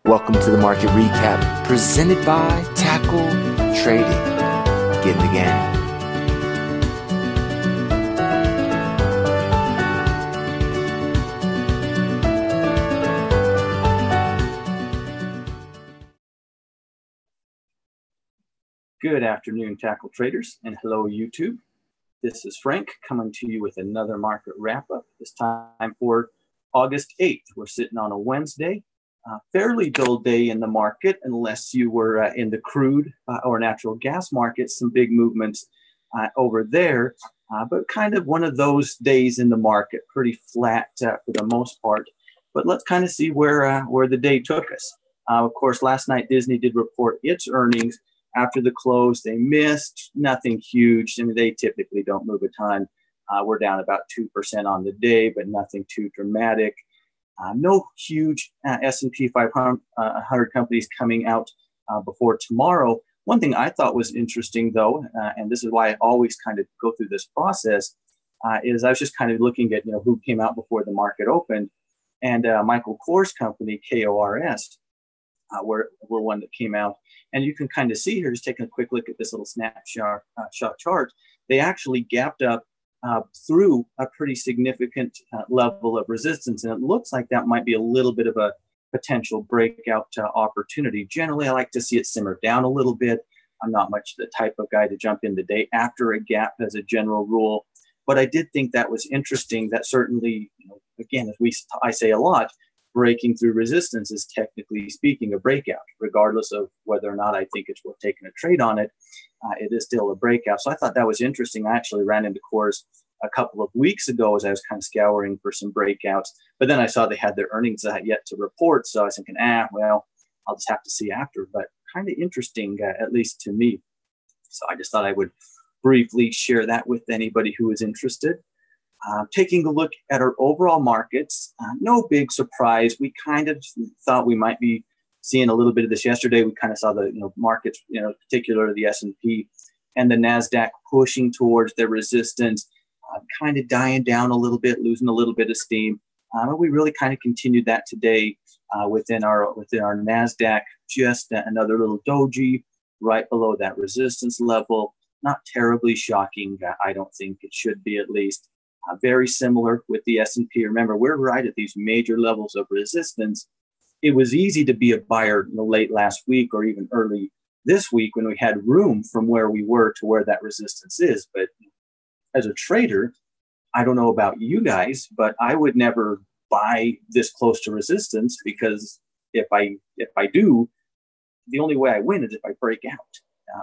Welcome to the market recap presented by Tackle Trading. Get in the game. Good afternoon, Tackle Traders, and hello, YouTube. This is Frank coming to you with another market wrap-up, this time for August 8th. We're sitting on a Wednesday. Fairly dull day in the market unless you were in the crude or natural gas markets, some big movements over there, but kind of one of those days in the market, pretty flat for the most part. But let's kind of see where the day took us. Of course, last night Disney did report its earnings. After the close, they missed, nothing huge. I mean, they typically don't move a ton. We're down about 2% on the day, but nothing too dramatic. No huge S&P 500 companies coming out before tomorrow. One thing I thought was interesting, though, and this is why I always kind of go through this process, is I was just kind of looking at who came out before the market opened, and Michael Kors company, KORS, were one that came out. And you can kind of see here, just taking a quick look at this little snapshot chart, they actually gapped up through a pretty significant level of resistance. And it looks like that might be a little bit of a potential breakout opportunity. Generally, I like to see it simmer down a little bit. I'm not much the type of guy to jump in the day after a gap as a general rule. But I did think that was interesting. That certainly, again, I say a lot, breaking through resistance is technically speaking a breakout, regardless of whether or not I think it's worth taking a trade on it. It is still a breakout. So I thought that was interesting. I actually ran into Kors a couple of weeks ago as I was kind of scouring for some breakouts, but then I saw they had their earnings yet to report. So I was thinking, well, I'll just have to see after, but kind of interesting, at least to me. So I just thought I would briefly share that with anybody who is interested. Taking a look at our overall markets, no big surprise. We kind of thought we might be seeing a little bit of this yesterday. We kind of saw the markets, particularly the S&P and the NASDAQ pushing towards their resistance, kind of dying down a little bit, losing a little bit of steam. We really kind of continued that today within our NASDAQ, just another little doji right below that resistance level. Not terribly shocking. I don't think it should be, at least. Very similar with the S&P. Remember, we're right at these major levels of resistance. It was easy to be a buyer late last week or even early this week when we had room from where we were to where that resistance is. But as a trader, I don't know about you guys, but I would never buy this close to resistance, because if I do, the only way I win is if I break out,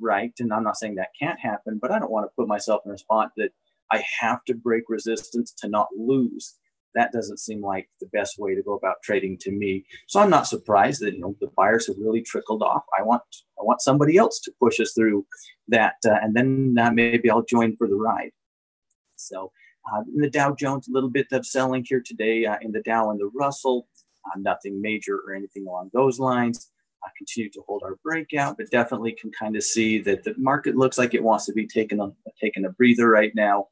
right? And I'm not saying that can't happen, but I don't want to put myself in a spot that I have to break resistance to not lose. That doesn't seem like the best way to go about trading to me. So I'm not surprised that the buyers have really trickled off. I want somebody else to push us through that, and then maybe I'll join for the ride. So in the Dow Jones, a little bit of selling here today in the Dow and the Russell. Nothing major or anything along those lines. Continue to hold our breakout, but definitely can kind of see that the market looks like it wants to be taking a breather right now.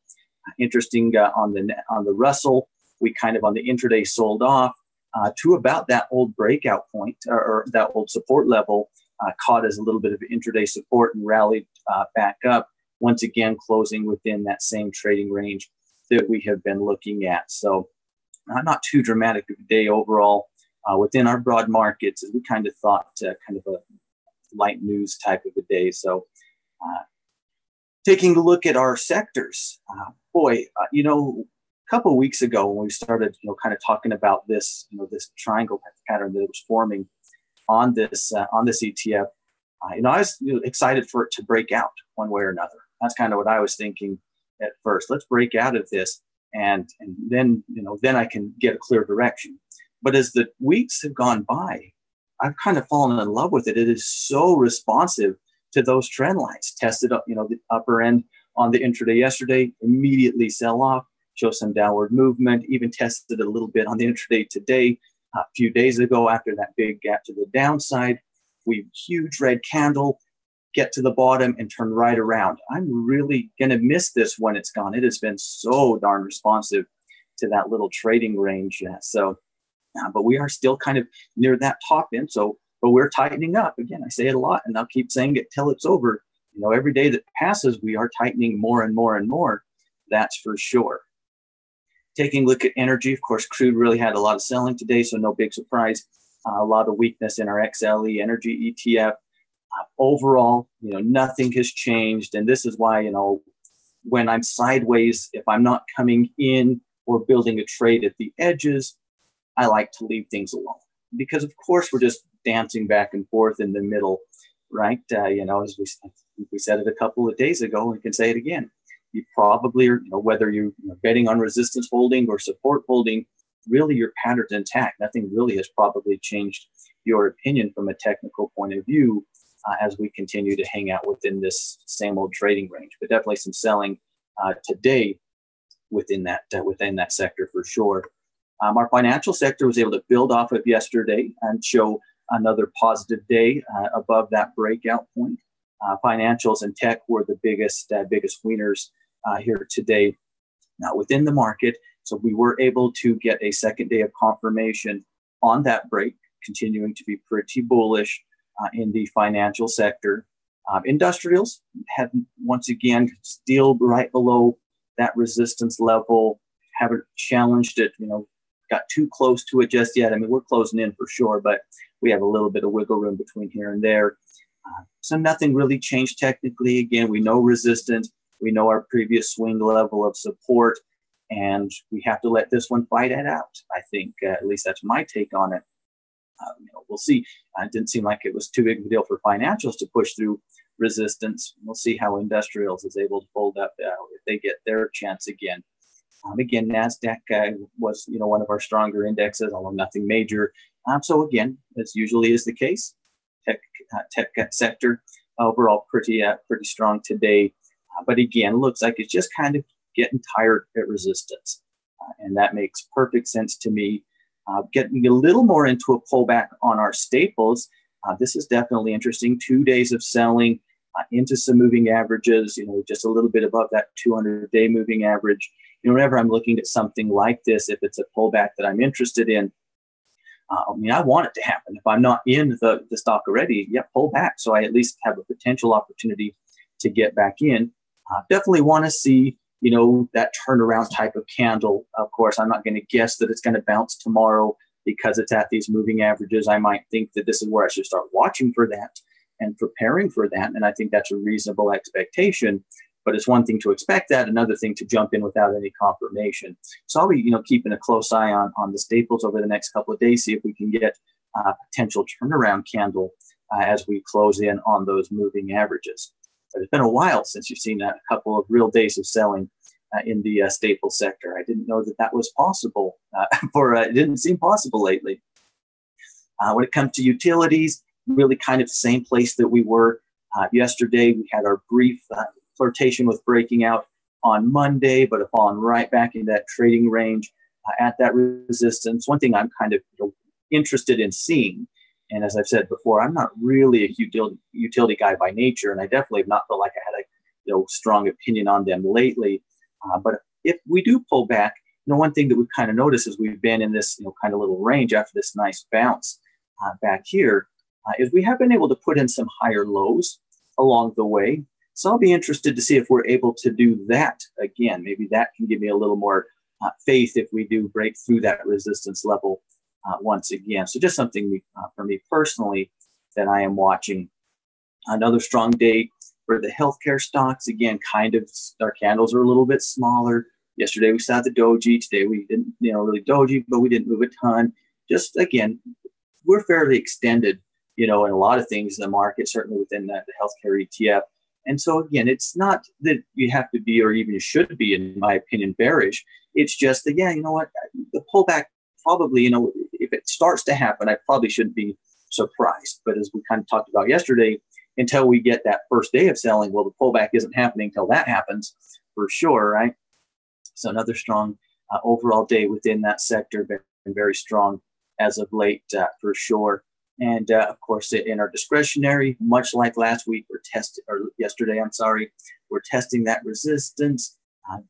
Interesting on the Russell, we kind of on the intraday sold off to about that old breakout point or that old support level, caught as a little bit of intraday support and rallied back up, once again closing within that same trading range that we have been looking at. So not too dramatic of a day overall. Within our broad markets, as we kind of thought, kind of a light news type of a day. So taking a look at our sectors, a couple of weeks ago when we started, kind of talking about this, this triangle pattern that was forming on this ETF, I was excited for it to break out one way or another. That's kind of what I was thinking at first. Let's break out of this, and then I can get a clear direction. But as the weeks have gone by, I've kind of fallen in love with it. It is so responsive to those trend lines. Tested up, the upper end on the intraday yesterday, immediately sell off, show some downward movement, even tested a little bit on the intraday today. A few days ago, after that big gap to the downside, huge red candle, get to the bottom and turn right around. I'm really going to miss this when it's gone. It has been so darn responsive to that little trading range. So but we are still kind of near that top end. So, but we're tightening up. Again, I say it a lot, and I'll keep saying it till it's over. Every day that passes, we are tightening more and more and more. That's for sure. Taking a look at energy, of course, crude really had a lot of selling today, so no big surprise. A lot of weakness in our XLE energy ETF. Overall, nothing has changed, and this is why, when I'm sideways, if I'm not coming in or building a trade at the edges, I like to leave things alone, because of course we're just dancing back and forth in the middle, right? As we said it a couple of days ago, we can say it again. You probably are, whether you're betting on resistance holding or support holding, really your pattern's intact. Nothing really has probably changed your opinion from a technical point of view as we continue to hang out within this same old trading range. But definitely some selling today within that sector for sure. Our financial sector was able to build off of yesterday and show another positive day above that breakout point. Financials and tech were the biggest winners here today within the market. So we were able to get a second day of confirmation on that break, continuing to be pretty bullish in the financial sector. Industrials had once again still right below that resistance level, haven't challenged it, got too close to it just yet. I mean, we're closing in for sure, but we have a little bit of wiggle room between here and there. So nothing really changed technically. Again, we know resistance. We know our previous swing level of support, and we have to let this one fight it out. I think, at least that's my take on it. We'll see. It didn't seem like it was too big of a deal for financials to push through resistance. We'll see how industrials is able to hold up if they get their chance again. Again, NASDAQ was, one of our stronger indexes, although nothing major. So again, as usually is the case, tech sector overall pretty strong today. But again, looks like it's just kind of getting tired at resistance. And that makes perfect sense to me. Getting a little more into a pullback on our staples. This is definitely interesting. 2 days of selling into some moving averages, just a little bit above that 200-day moving average. Whenever I'm looking at something like this, if it's a pullback that I'm interested in, I want it to happen. If I'm not in the stock already, pull back. So I at least have a potential opportunity to get back in. Definitely want to see, that turnaround type of candle. Of course, I'm not going to guess that it's going to bounce tomorrow because it's at these moving averages. I might think that this is where I should start watching for that and preparing for that. And I think that's a reasonable expectation. But it's one thing to expect that, another thing to jump in without any confirmation. So I'll be, keeping a close eye on the staples over the next couple of days, see if we can get a potential turnaround candle as we close in on those moving averages. But it's been a while since you've seen a couple of real days of selling in the staple sector. I didn't know that was possible, it didn't seem possible lately. When it comes to utilities, really kind of the same place that we were yesterday. We had our brief flirtation with breaking out on Monday, but have fallen right back into that trading range at that resistance. One thing I'm kind of interested in seeing, and as I've said before, I'm not really a utility guy by nature, and I definitely have not felt like I had a strong opinion on them lately. But if we do pull back, one thing that we've kind of noticed is we've been in this kind of little range after this nice bounce back here, is we have been able to put in some higher lows along the way. So I'll be interested to see if we're able to do that again. Maybe that can give me a little more faith if we do break through that resistance level once again. So just something for me personally that I am watching. Another strong day for the healthcare stocks. Again, kind of our candles are a little bit smaller. Yesterday we saw the doji. Today we didn't, really doji, but we didn't move a ton. Just again, we're fairly extended, in a lot of things in the market, certainly within the healthcare ETF. And so again, it's not that you have to be, or even you should be, in my opinion, bearish. It's just that, the pullback probably, if it starts to happen, I probably shouldn't be surprised. But as we kind of talked about yesterday, until we get that first day of selling, well, the pullback isn't happening until that happens for sure, right? So another strong overall day within that sector, been very strong as of late for sure. And of course, in our discretionary, much like last week, yesterday, we're testing that resistance,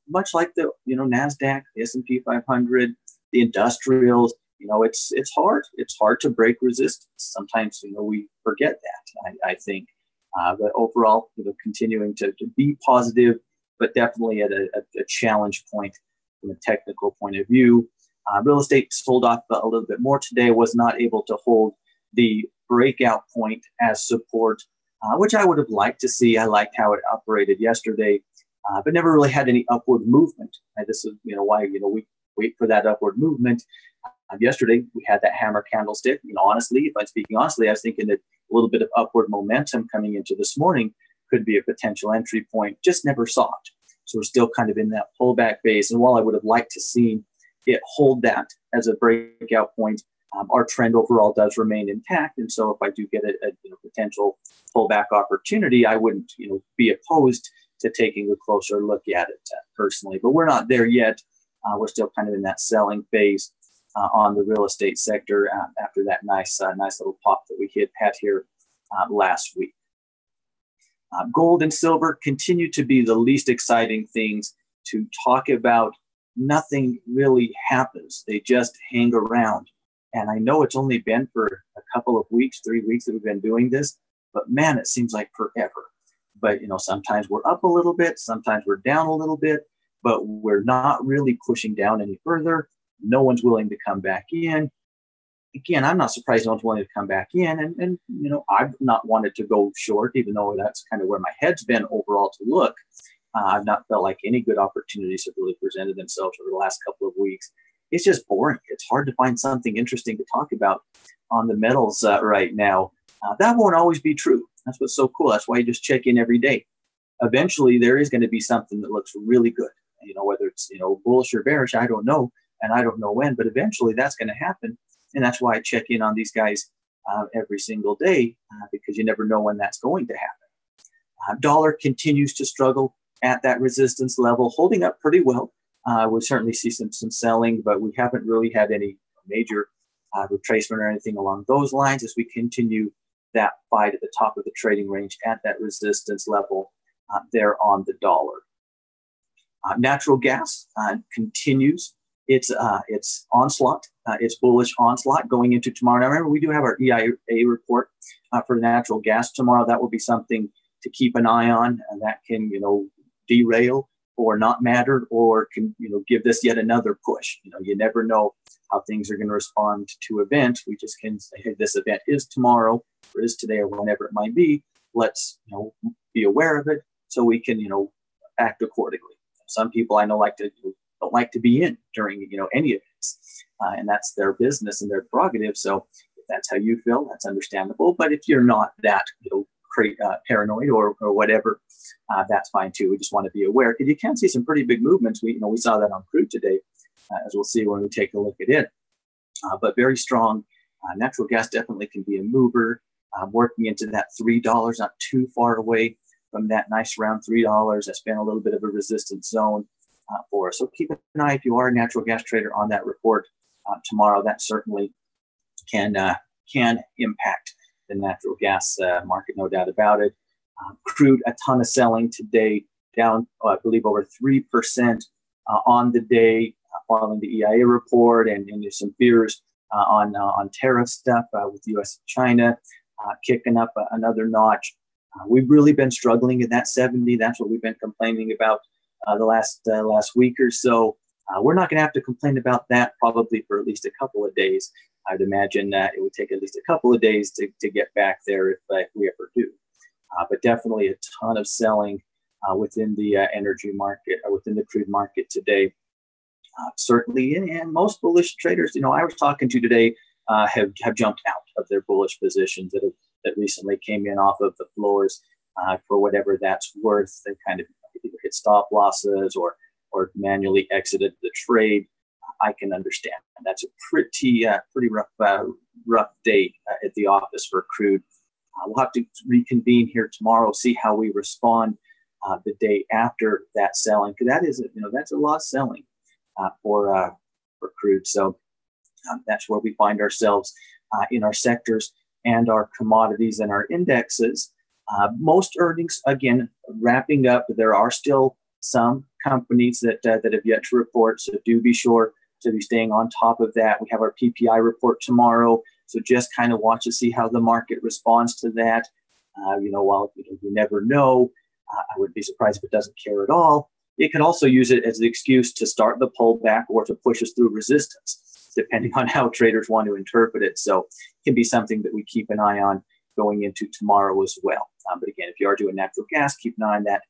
much like the, NASDAQ, the S&P 500, the industrials, it's hard. It's hard to break resistance. Sometimes, we forget that, I think. But overall, continuing to be positive, but definitely at a challenge point from a technical point of view. Real estate sold off a little bit more today, was not able to hold the breakout point as support, which I would have liked to see. I liked how it operated yesterday, but never really had any upward movement. This is why we wait for that upward movement. Yesterday we had that hammer candlestick. Honestly, if I'm speaking honestly, I was thinking that a little bit of upward momentum coming into this morning could be a potential entry point. Just never saw it. So we're still kind of in that pullback phase. And while I would have liked to see it hold that as a breakout point, our trend overall does remain intact. And so if I do get a potential pullback opportunity, I wouldn't be opposed to taking a closer look at it personally. But we're not there yet. We're still kind of in that selling phase on the real estate sector after that nice little pop that we had here last week. Gold and silver continue to be the least exciting things to talk about. Nothing really happens. They just hang around. And I know it's only been for a couple of weeks, 3 weeks that we've been doing this, but man, it seems like forever. But, sometimes we're up a little bit, sometimes we're down a little bit, but we're not really pushing down any further. No one's willing to come back in. Again, I'm not surprised no one's willing to come back in. And I've not wanted to go short, even though that's kind of where my head's been overall to look. I've not felt like any good opportunities have really presented themselves over the last couple of weeks. It's just boring. It's hard to find something interesting to talk about on the metals right now. That won't always be true. That's what's so cool. That's why you just check in every day. Eventually, there is going to be something that looks really good. Whether it's bullish or bearish, I don't know, and I don't know when. But eventually, that's going to happen, and that's why I check in on these guys every single day because you never know when that's going to happen. Dollar continues to struggle at that resistance level, holding up pretty well. We certainly see some selling, but we haven't really had any major retracement or anything along those lines as we continue that fight at the top of the trading range at that resistance level there on the dollar. Natural gas continues its onslaught, its bullish onslaught going into tomorrow. Now, remember, we do have our EIA report for natural gas tomorrow. That will be something to keep an eye on, and that can, derail or not matter, or can, give this yet another push. You never know how things are going to respond to events. We just can say, hey, this event is tomorrow, or is today, or whenever it might be. Let's, be aware of it so we can, act accordingly. Some people I know don't like to be in during, any of this, and that's their business and their prerogative. So if that's how you feel, that's understandable. But if you're not that, paranoid or whatever, that's fine too. We just want to be aware because you can see some pretty big movements. We saw that on crude today, as we'll see when we take a look at it. But very strong. Natural gas definitely can be a mover. Working into that $3, not too far away from that nice round $3. That's been a little bit of a resistance zone for us. So keep an eye if you are a natural gas trader on that report tomorrow. That certainly can impact the natural gas market, no doubt about it. Crude, a ton of selling today, down, I believe, over 3% on the day following the EIA report, and there's some fears on tariff stuff with U.S. and China kicking up another notch. We've really been struggling in that 70. That's what we've been complaining about the last week or so. We're not going to have to complain about that probably for at least a couple of days. I'd imagine that it would take at least a couple of days to get back there if we ever do. But definitely a ton of selling within the energy market, within the crude market today. Certainly, and most bullish traders, I was talking to today, have jumped out of their bullish positions that recently came in off of the floors for whatever that's worth. They kind of either hit stop losses or manually exited the trade. I can understand. And that's a pretty rough day at the office for crude. We'll have to reconvene here tomorrow, see how we respond the day after that selling, because that is that's a lot of selling for crude. So that's where we find ourselves in our sectors and our commodities and our indexes. Most earnings, again, wrapping up. There are still some companies that have yet to report, so do be sure to be staying on top of that. We have our PPI report tomorrow, so just kind of watch to see how the market responds to that. While you never know, I wouldn't be surprised if it doesn't care at all. It can also use it as the excuse to start the pullback or to push us through resistance, depending on how traders want to interpret it. So it can be something that we keep an eye on going into tomorrow as well. But again, if you are doing natural gas, keep an eye on that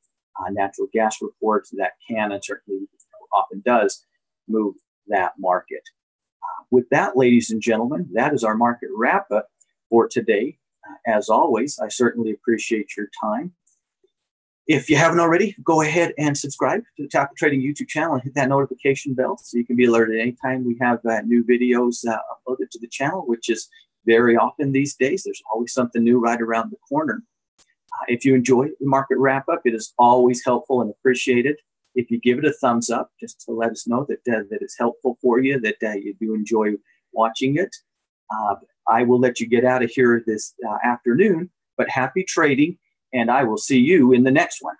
natural gas report. That can and certainly often does move that market. With that, ladies and gentlemen, that is our market wrap-up for today. As always, I certainly appreciate your time. If you haven't already, go ahead and subscribe to the Tackle Trading YouTube channel and hit that notification bell so you can be alerted anytime we have new videos uploaded to the channel, which is very often these days. There's always something new right around the corner. If you enjoy the market wrap-up, it is always helpful and appreciated if you give it a thumbs up, just to let us know that it's helpful for you, that you do enjoy watching it. I will let you get out of here this afternoon, but happy trading, and I will see you in the next one.